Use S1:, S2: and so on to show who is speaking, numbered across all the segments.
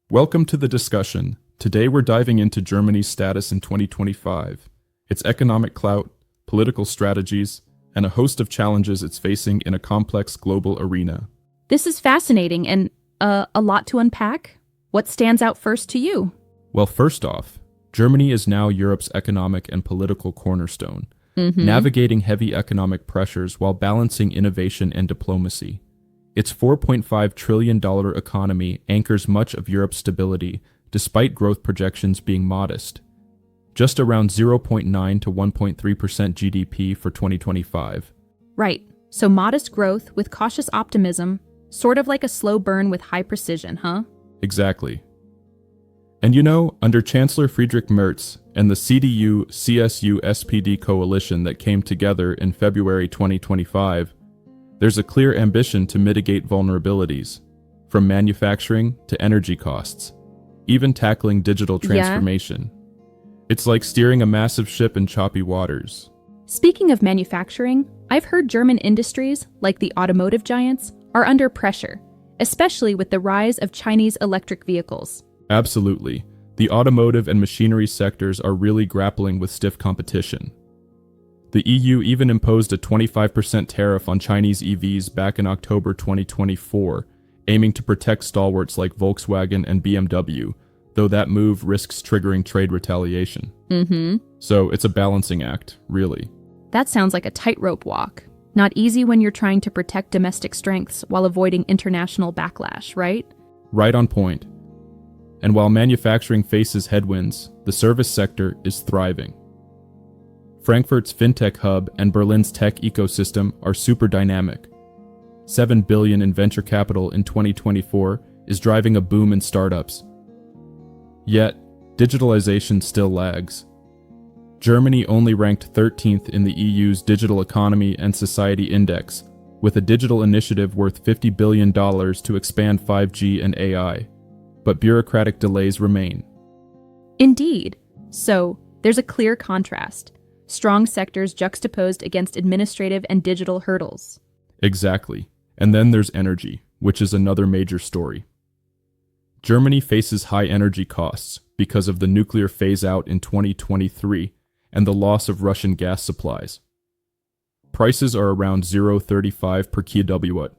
S1: Welcome to the discussion. Today we're diving into Germany's status in 2025, its economic clout, political strategies, and a host of challenges it's facing in a complex global arena.
S2: This is fascinating and a lot to unpack. What stands out first to you?
S1: Well, first off, Germany is now Europe's economic and political cornerstone, navigating heavy economic pressures while balancing innovation and diplomacy. Its $4.5 trillion economy anchors much of Europe's stability, despite growth projections being modest. Just around 0.9 to 1.3% GDP for 2025.
S2: Right, so modest growth with cautious optimism, sort of like a slow burn with high precision, huh?
S1: Exactly. And you know, under Chancellor Friedrich Merz and the CSU-SPD coalition that came together in February 2025, there's a clear ambition to mitigate vulnerabilities, from manufacturing to energy costs, even tackling digital transformation. It's like steering a massive ship in choppy waters.
S2: Speaking of manufacturing, I've heard German industries, like the automotive giants, are under pressure, especially with the rise of Chinese electric vehicles.
S1: Absolutely. The automotive and machinery sectors are really grappling with stiff competition. The EU even imposed a 25% tariff on Chinese EVs back in October 2024, aiming to protect stalwarts like Volkswagen and BMW, though that move risks triggering trade retaliation. So it's a balancing act, really.
S2: That sounds like a tightrope walk. Not easy when you're trying to protect domestic strengths while avoiding international backlash, right?
S1: Right on point. And while manufacturing faces headwinds, the service sector is thriving. Frankfurt's fintech hub and Berlin's tech ecosystem are super dynamic. $7 billion in venture capital in 2024 is driving a boom in startups. Yet, digitalization still lags. Germany only ranked 13th in the EU's Digital Economy and Society Index, with a digital initiative worth $50 billion to expand 5G and AI. But bureaucratic delays remain.
S2: Indeed. So, there's a clear contrast. Strong sectors juxtaposed against administrative and digital hurdles.
S1: Exactly. And then there's energy, which is another major story. Germany faces high energy costs because of the nuclear phase-out in 2023 and the loss of Russian gas supplies. Prices are around 0.35 per kWh.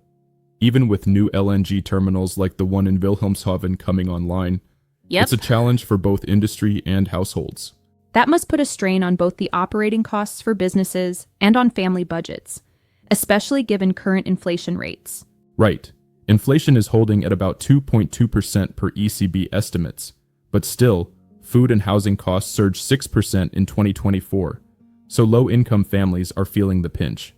S1: Even with new LNG terminals like the one in Wilhelmshaven coming online, it's a challenge for both industry and households.
S2: That must put a strain on both the operating costs for businesses and on family budgets, especially given current inflation rates.
S1: Right. Inflation is holding at about 2.2% per ECB estimates, but still, food and housing costs surged 6% in 2024, so low-income families are feeling the pinch.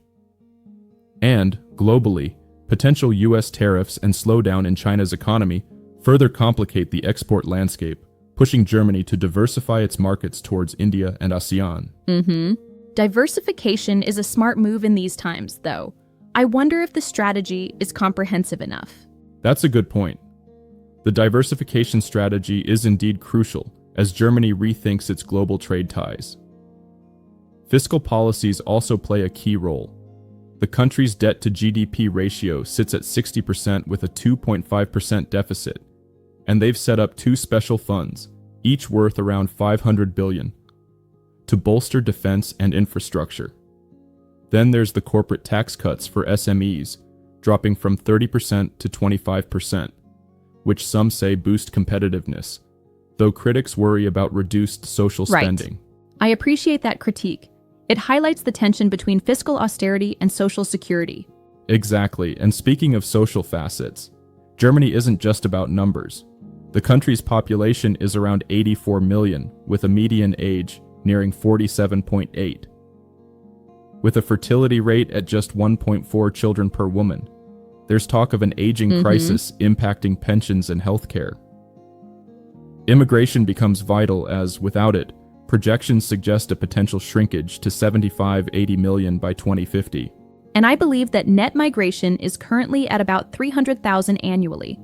S1: And, globally, potential U.S. tariffs and slowdown in China's economy further complicate the export landscape, pushing Germany to diversify its markets towards India and ASEAN.
S2: Diversification is a smart move in these times, though. I wonder if the strategy is comprehensive enough.
S1: That's a good point. The diversification strategy is indeed crucial as Germany rethinks its global trade ties. Fiscal policies also play a key role. The country's debt to GDP ratio sits at 60% with a 2.5% deficit, and they've set up two special funds, each worth around $500 billion, to bolster defense and infrastructure. Then there's the corporate tax cuts for SMEs, dropping from 30% to 25%, which some say boost competitiveness, though critics worry about reduced social spending.
S2: I appreciate that critique. It highlights the tension between fiscal austerity and social security.
S1: Exactly, and speaking of social facets, Germany isn't just about numbers. The country's population is around 84 million, with a median age nearing 47.8. With a fertility rate at just 1.4 children per woman, there's talk of an aging crisis impacting pensions and healthcare. Immigration becomes vital as, without it, projections suggest a potential shrinkage to 75-80 million by 2050.
S2: And I believe that net migration is currently at about 300,000 annually,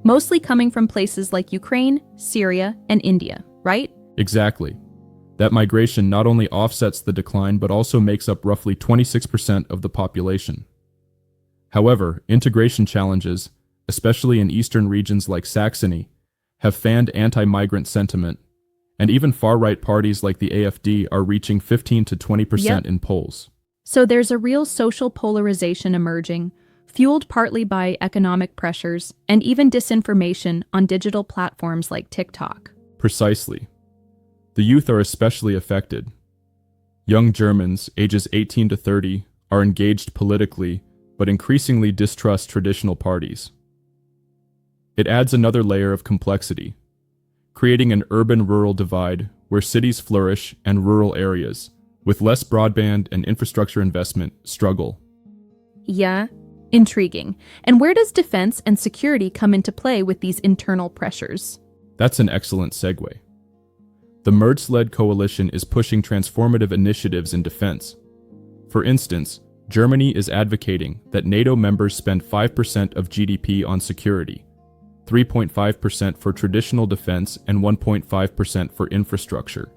S2: mostly coming from places like Ukraine, Syria, and India, right?
S1: Exactly. That migration not only offsets the decline but also makes up roughly 26% of the population. However, integration challenges, especially in eastern regions like Saxony, have fanned anti-migrant sentiment, and even far-right parties like the AfD are reaching 15 to 20% in polls.
S2: So there's a real social polarization emerging, fueled partly by economic pressures and even disinformation on digital platforms like TikTok.
S1: Precisely. The youth are especially affected. Young Germans, ages 18 to 30, are engaged politically, but increasingly distrust traditional parties. It adds another layer of complexity, creating an urban-rural divide where cities flourish and rural areas, with less broadband and infrastructure investment, struggle.
S2: Yeah, intriguing. And where does defense and security come into play with these internal pressures?
S1: That's an excellent segue. The Merz-led coalition is pushing transformative initiatives in defense. For instance, Germany is advocating that NATO members spend 5% of GDP on security, 3.5% for traditional defense and 1.5% for infrastructure.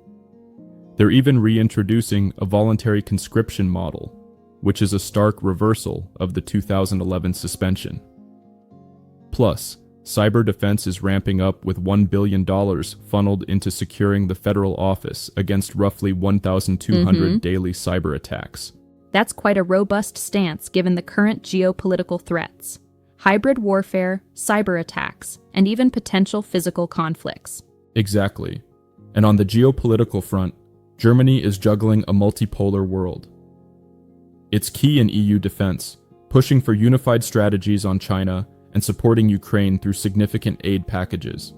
S1: They're even reintroducing a voluntary conscription model, which is a stark reversal of the 2011 suspension. Plus, cyber defense is ramping up with $1 billion funneled into securing the federal office against roughly 1,200 daily cyber attacks.
S2: That's quite a robust stance given the current geopolitical threats: hybrid warfare, cyber attacks, and even potential physical conflicts.
S1: Exactly. And on the geopolitical front, Germany is juggling a multipolar world. It's key in EU defense, pushing for unified strategies on China and supporting Ukraine through significant aid packages.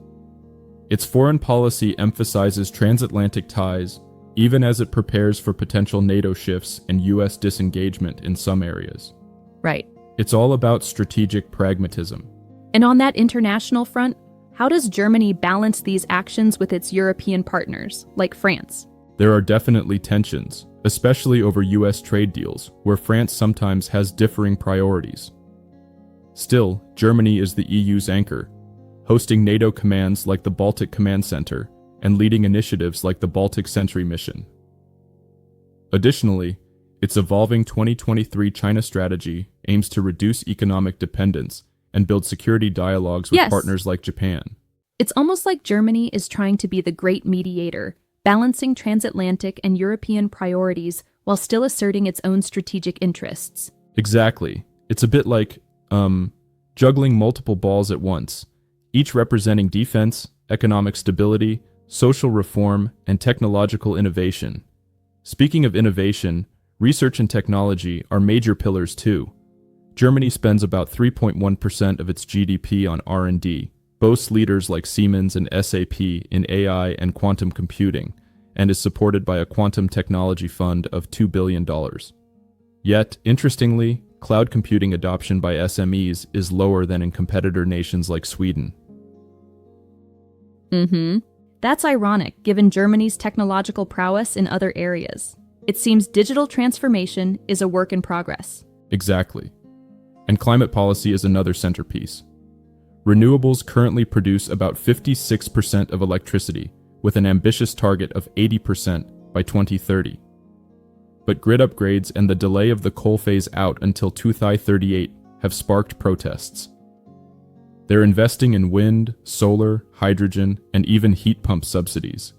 S1: Its foreign policy emphasizes transatlantic ties, even as it prepares for potential NATO shifts and US disengagement in some areas.
S2: Right.
S1: It's all about strategic pragmatism.
S2: And on that international front, how does Germany balance these actions with its European partners, like France?
S1: There are definitely tensions, especially over US trade deals, where France sometimes has differing priorities. Still, Germany is the EU's anchor, hosting NATO commands like the Baltic Command Center and leading initiatives like the Baltic Sentry Mission. Additionally, its evolving 2023 China strategy aims to reduce economic dependence and build security dialogues with partners like Japan.
S2: It's almost like Germany is trying to be the great mediator, balancing transatlantic and European priorities while still asserting its own strategic interests.
S1: Exactly. It's a bit like, juggling multiple balls at once, each representing defense, economic stability, social reform, and technological innovation. Speaking of innovation, research and technology are major pillars too. Germany spends about 3.1% of its GDP on R&D, boasts leaders like Siemens and SAP in AI and quantum computing, and is supported by a quantum technology fund of $2 billion. Yet, interestingly, cloud computing adoption by SMEs is lower than in competitor nations like Sweden.
S2: That's ironic, given Germany's technological prowess in other areas. It seems digital transformation is a work in progress.
S1: Exactly. And climate policy is another centerpiece. Renewables currently produce about 56% of electricity, with an ambitious target of 80% by 2030. But grid upgrades and the delay of the coal phase out until 2038 have sparked protests. They're investing in wind, solar, hydrogen, and even heat pump subsidies.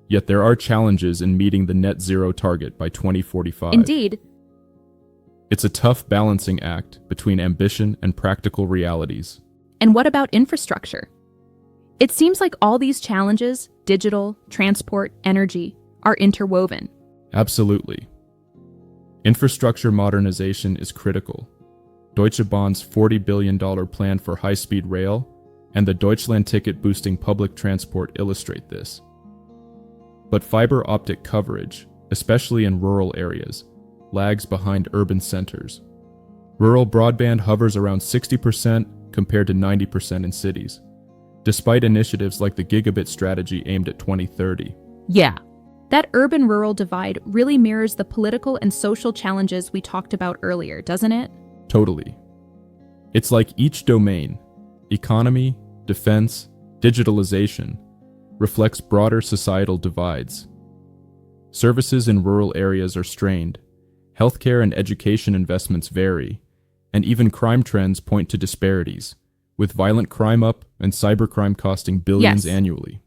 S1: Yet there are challenges in meeting the net zero target by 2045.
S2: Indeed.
S1: It's a tough balancing act between ambition and practical realities.
S2: And what about infrastructure? It seems like all these challenges, digital, transport, energy, are interwoven.
S1: Absolutely. Infrastructure modernization is critical. Deutsche Bahn's $40 billion plan for high-speed rail and the Deutschland ticket boosting public transport illustrate this. But fiber optic coverage, especially in rural areas, lags behind urban centers. Rural broadband hovers around 60% compared to 90% in cities, despite initiatives like the gigabit strategy aimed at 2030.
S2: Yeah. That urban-rural divide really mirrors the political and social challenges we talked about earlier, doesn't it?
S1: Totally. It's like each domain, economy, defense, digitalization, reflects broader societal divides. Services in rural areas are strained, healthcare and education investments vary, and even crime trends point to disparities, with violent crime up and cybercrime costing billions
S2: Yes.
S1: annually.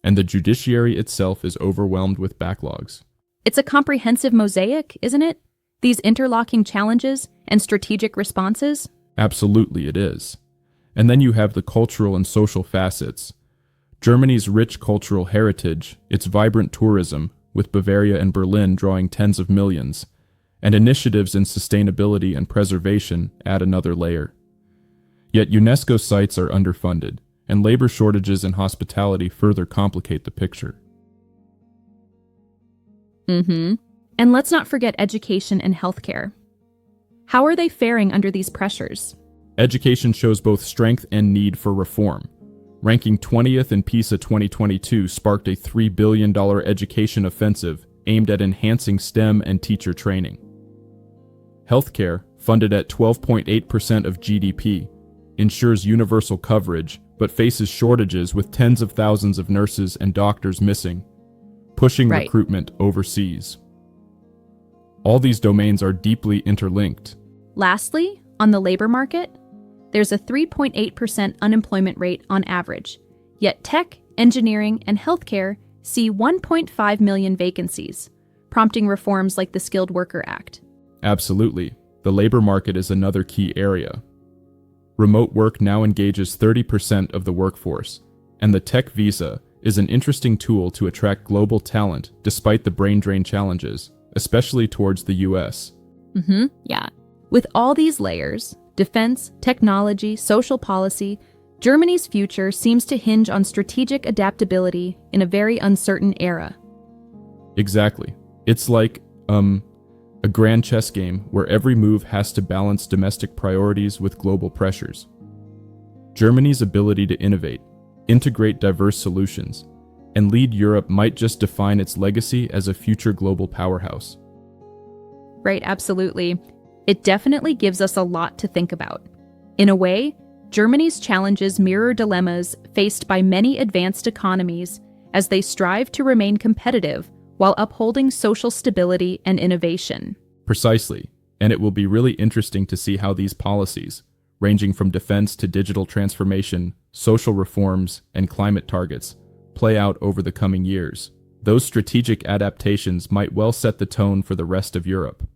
S1: And the judiciary itself is overwhelmed with backlogs.
S2: It's a comprehensive mosaic, isn't it? These interlocking challenges and strategic responses?
S1: Absolutely, it is. And then you have the cultural and social facets. Germany's rich cultural heritage, its vibrant tourism, with Bavaria and Berlin drawing tens of millions, and initiatives in sustainability and preservation add another layer. Yet UNESCO sites are underfunded, and labor shortages in hospitality further complicate the picture.
S2: And let's not forget education and healthcare. How are they faring under these pressures?
S1: Education shows both strength and need for reform. Ranking 20th in PISA 2022 sparked a $3 billion education offensive aimed at enhancing STEM and teacher training. Healthcare, funded at 12.8% of GDP, ensures universal coverage but faces shortages with tens of thousands of nurses and doctors missing, pushing
S2: Right.
S1: recruitment overseas. All these domains are deeply interlinked.
S2: Lastly, on the labor market, there's a 3.8% unemployment rate on average, yet tech, engineering, and healthcare see 1.5 million vacancies, prompting reforms like the Skilled Worker Act.
S1: Absolutely. The labor market is another key area. Remote work now engages 30% of the workforce, and the tech visa is an interesting tool to attract global talent despite the brain drain challenges, especially towards the US.
S2: Yeah. With all these layers, defense, technology, social policy, Germany's future seems to hinge on strategic adaptability in a very uncertain era.
S1: Exactly. It's like, a grand chess game where every move has to balance domestic priorities with global pressures. Germany's ability to innovate, integrate diverse solutions, and lead Europe might just define its legacy as a future global powerhouse.
S2: Right, absolutely. It definitely gives us a lot to think about. In a way, Germany's challenges mirror dilemmas faced by many advanced economies as they strive to remain competitive while upholding social stability and innovation.
S1: Precisely, and it will be really interesting to see how these policies, ranging from defense to digital transformation, social reforms, and climate targets, play out over the coming years. Those strategic adaptations might well set the tone for the rest of Europe.